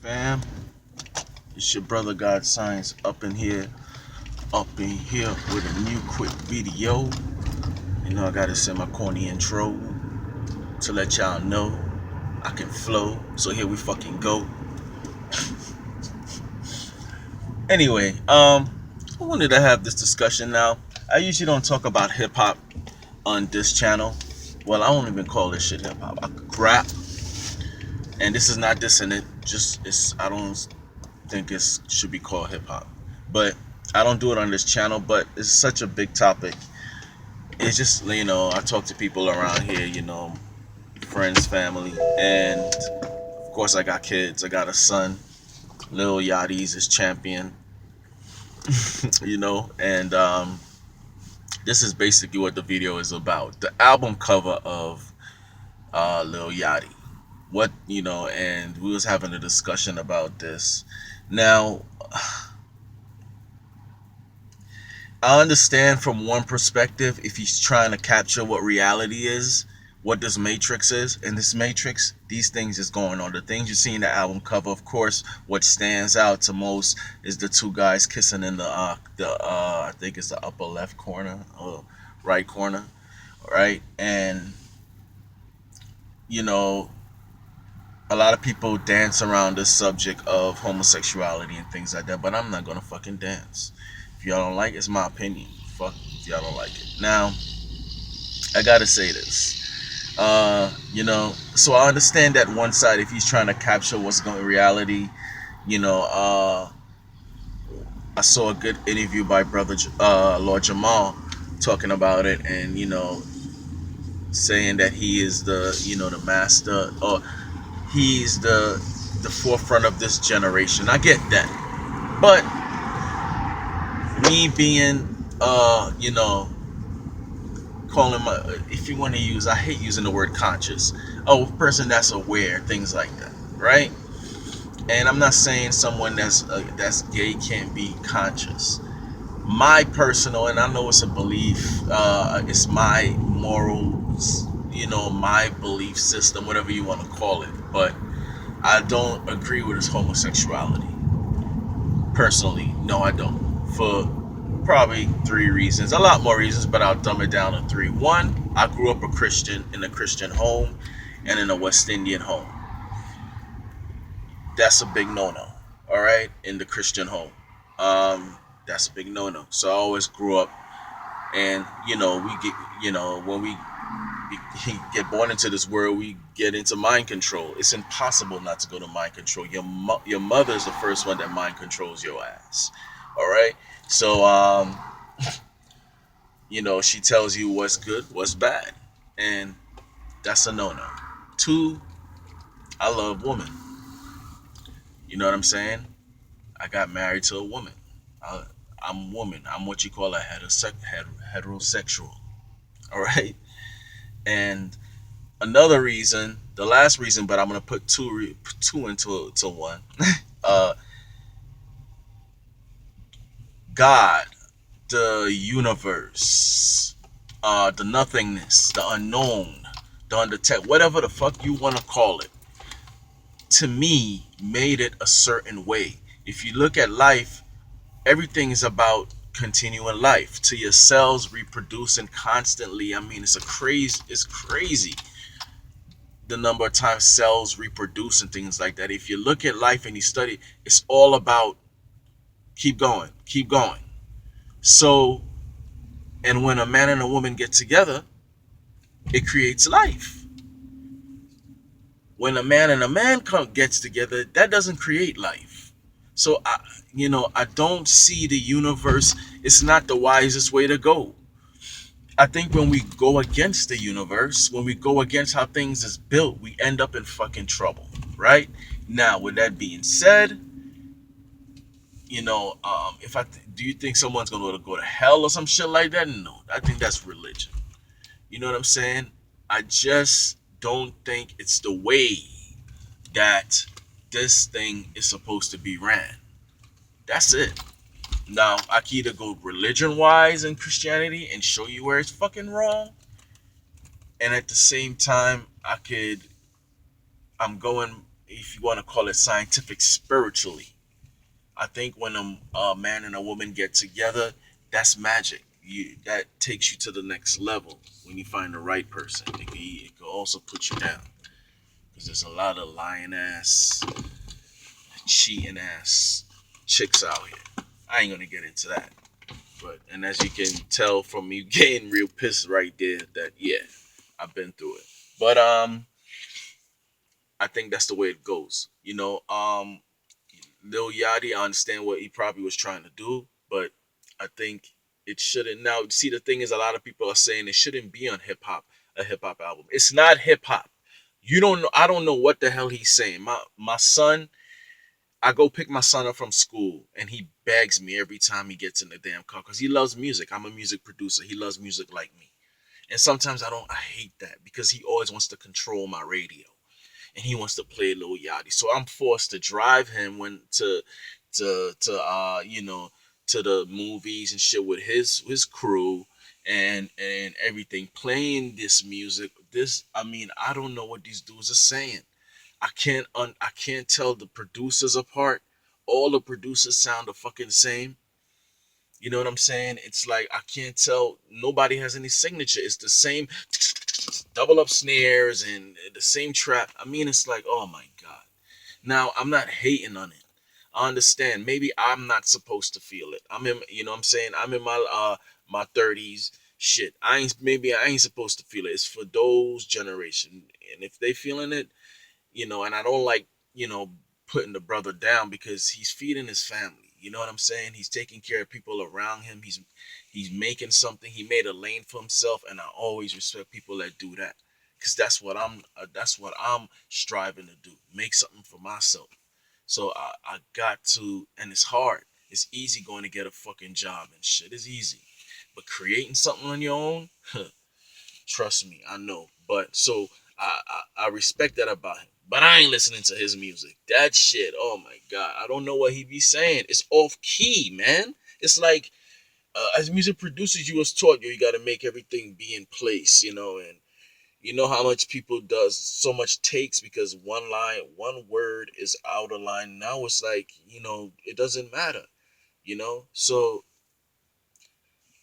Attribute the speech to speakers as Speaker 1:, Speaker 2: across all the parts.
Speaker 1: Fam, it's your brother God Science up in here with a new quick video. I gotta send my corny intro to let y'all know I can flow. So here we fucking go. Anyway, I wanted to have this discussion now. I usually don't talk about hip hop on this channel. Well, I won't even call this shit hip hop. I could rap, and this is not dissing it. I don't think it should be called hip hop, but I don't do it on this channel. But it's such a big topic. It's just I talk to people around here, friends, family, and of course I got kids. I got a son. Lil Yachty's his champion, and this is basically what the video is about. The album cover of Lil Yachty. And we was having a discussion about this. Now, I understand from one perspective if he's trying to capture what reality is, what this Matrix is. In this Matrix, these things is going on. The things you see in the album cover, of course, what stands out to most is the two guys kissing in the I think it's the upper left corner or right corner, right? And you know, a lot of people dance around this subject of homosexuality and things like that, but I'm not gonna fucking dance. If y'all don't like it, it's my opinion. Fuck if y'all don't like it. Now, I gotta say this. So I understand that one side if he's trying to capture what's going reality, you know, uh I saw a good interview by brother Lord Jamal talking about it and saying that he is the master or he's the forefront of this generation. I get that. But me being calling my, if you want to use, I hate using the word conscious, a person that's aware, things like that, right? And I'm not saying someone that's gay can't be conscious. My personal, and I know it's a belief, it's my morals, my belief system, whatever you want to call it, but I don't agree with his homosexuality. Personally, no, I don't. For probably three reasons. A lot more reasons, but I'll dumb it down to three. One, I grew up in a Christian home and in a West Indian home. That's a big no-no. All right, in the Christian home, that's a big no-no. So I always grew up, and we get, when we get born into this world, we get into mind control. It's impossible not to go to mind control. Your mother is the first one that mind controls your ass. All right. So she tells you what's good, what's bad, and that's a no-no. Two, I love women. You know what I'm saying? I got married to a woman. I, I'm a woman. I'm what you call a heterosexual. All right. And another reason, the last reason, but I'm gonna put two into one. uh, God, the universe, the nothingness, the unknown, the undetected, whatever the fuck you want to call it, to me made it a certain way. If you look at life, everything is about continuing life to your cells reproducing constantly. I mean, it's crazy the number of times cells reproduce and things like that. If you look at life and you study, it's all about keep going, keep going. So, and when a man and a woman get together, it creates life. When a man and a man gets together, that doesn't create life. So I don't see the universe. It's not the wisest way to go. I think when we go against the universe, when we go against how things is built, we end up in fucking trouble, right? Now, with that being said, if do you think someone's gonna go to hell or some shit like that? No, I think that's religion. You know what I'm saying? I just don't think it's the way that this thing is supposed to be ran. That's it. Now, I can either go religion wise in Christianity and show you where it's fucking wrong, and at the same time, I'm going if you want to call it scientific, spiritually. I think when a man and a woman get together, that's magic. That takes you to the next level when you find the right person. It can also put you down because there's a lot of lying ass, cheating ass chicks out here. I ain't gonna get into that. But and as you can tell from me getting real pissed right there, that yeah, I've been through it. But I think that's the way it goes. Lil Yachty, I understand what he probably was trying to do, but I think it shouldn't. Now, see, the thing is, a lot of people are saying it shouldn't be on a hip hop album. It's not hip hop. You don't know. I don't know what the hell he's saying. My son, I go pick my son up from school, and he begs me every time he gets in the damn car because he loves music. I'm a music producer. He loves music like me, and sometimes I don't. I hate that because he always wants to control my radio and he wants to play Lil Yachty. So I'm forced to drive him when to the movies and shit with his crew and everything, playing this music. This I mean, I don't know what these dudes are saying. I can't tell the producers apart. All the producers sound the fucking same. You know what I'm saying? It's like I can't tell. Nobody has any signature. It's the same double up snares and the same trap. I mean, it's like, oh my god. Now I'm not hating on it. I understand. Maybe I'm not supposed to feel it. I'm in. You know what I'm saying? I'm in my 30s. Shit. I ain't supposed to feel it. It's for those generation, and if they feeling it, and I don't like, putting the brother down because he's feeding his family. You know what I'm saying? He's taking care of people around him. He's making something. He made a lane for himself, and I always respect people that do that because that's what I'm striving to do. Make something for myself. So I got to, and it's hard. It's easy going to get a fucking job and shit. It's easy, but creating something on your own, trust me, I know. But so I respect that about him. But I ain't listening to his music. That shit, oh my god, I don't know what he be saying. It's off key, man. It's like as music producers, you was taught you got to make everything be in place, and you know how much people does so much takes because one line, one word is out of line. Now it's like it doesn't matter, So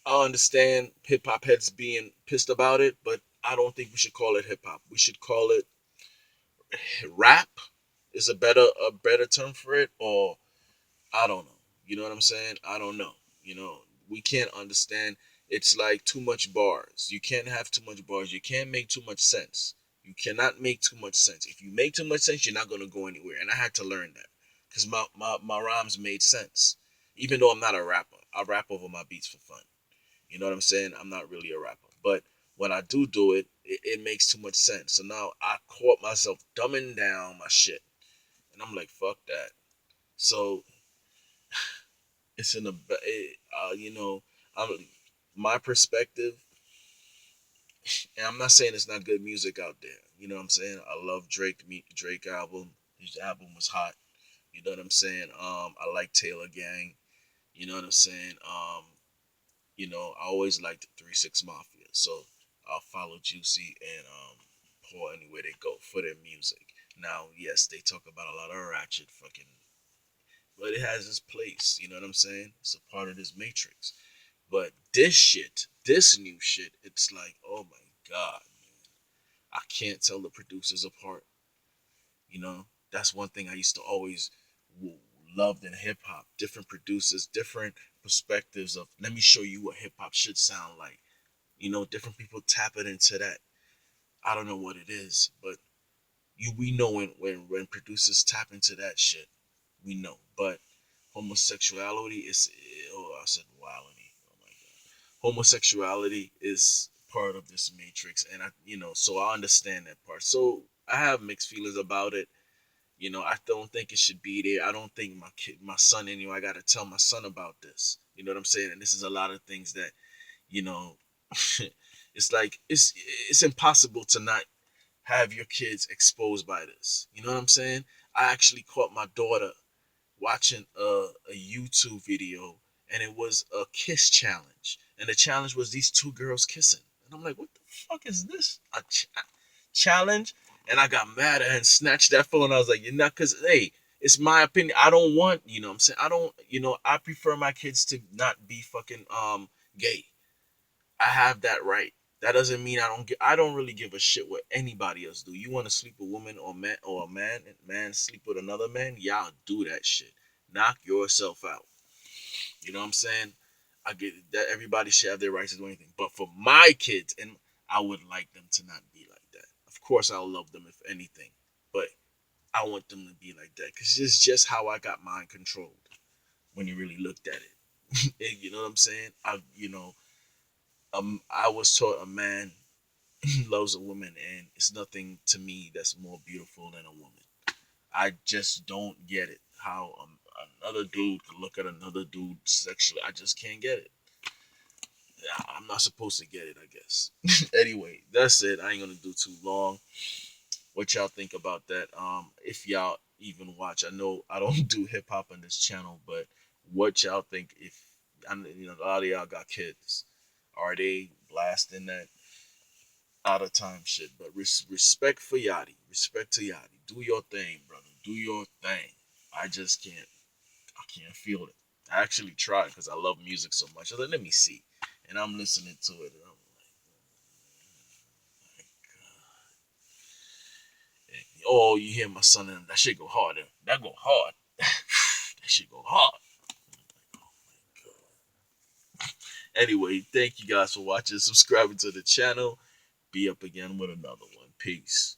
Speaker 1: I understand hip hop heads being pissed about it, but I don't think we should call it hip hop. We should call it rap. Is a better term for it, or I don't know. You know what I'm saying? I don't know. We can't understand. It's like too much bars. You can't have too much bars. You can't make too much sense. You cannot make too much sense. If you make too much sense, you're not gonna go anywhere. And I had to learn that because my rhymes made sense. Even though I'm not a rapper, I rap over my beats for fun. You know what I'm saying? I'm not really a rapper, but when I do it, it makes too much sense. So now I caught myself dumbing down my shit, and I'm like, fuck that. So it's in a, I'm my perspective, and I'm not saying it's not good music out there. You know what I'm saying? I love Drake album. His album was hot. You know what I'm saying? I like Taylor Gang. You know what I'm saying? I always liked 3 6 Mafia, so I'll follow Juicy and Paul anywhere they go for their music. Now, yes, they talk about a lot of ratchet fucking, but it has its place. You know what I'm saying? It's a part of this matrix. But this new shit, it's like, oh my god, man, I can't tell the producers apart. That's one thing I used to always loved in hip hop. Different producers, different perspectives of. Let me show you what hip hop should sound like. Different people tap it into that. I don't know what it is, but we know when producers tap into that shit, we know. But homosexuality is, oh, I said wildity. Oh my god, homosexuality is part of this matrix, and so I understand that part. So I have mixed feelings about it. I don't think it should be there. I don't think my son, I gotta tell my son about this. You know what I'm saying? And this is a lot of things that you know it's like it's impossible to not have your kids exposed by this. You know what I'm saying? I actually caught my daughter watching a YouTube video, and it was a kiss challenge, and the challenge was these two girls kissing, and I'm like, what the fuck is this? A challenge? And I got mad at her and snatched that phone. I was like, you're not, because, hey, it's my opinion. I don't want, you know what I'm saying? I don't, I prefer my kids to not be fucking gay. I have that right. That doesn't mean I don't really give a shit what anybody else do. You want to sleep with a woman or a man, and man sleep with another man, y'all do that shit. Knock yourself out. You know what I'm saying? I get that everybody should have their rights to do anything. But for my kids, and I would like them to not be like that. Of course I'll love them if anything. But I want them to be like that. Because it's just how I got mine controlled when you really looked at it. You know what I'm saying? I was taught a man loves a woman, and it's nothing to me that's more beautiful than a woman. I just don't get it. How another dude can look at another dude sexually. I just can't get it. I'm not supposed to get it, I guess. Anyway, that's it. I ain't gonna do too long. What y'all think about that? If y'all even watch, I know I don't do hip hop on this channel, but what y'all think? If a lot of y'all got kids, are they blasting that out of time shit? But respect for Yachty, respect to Yachty. Do your thing, brother. Do your thing. I just can't. I can't feel it. I actually tried because I love music so much. I was like, let me see, and I'm listening to it, and I'm like, oh, you hear my son, and that shit go hard. That go hard. that shit go hard. Anyway, thank you guys for watching, subscribing to the channel. Be up again with another one. Peace.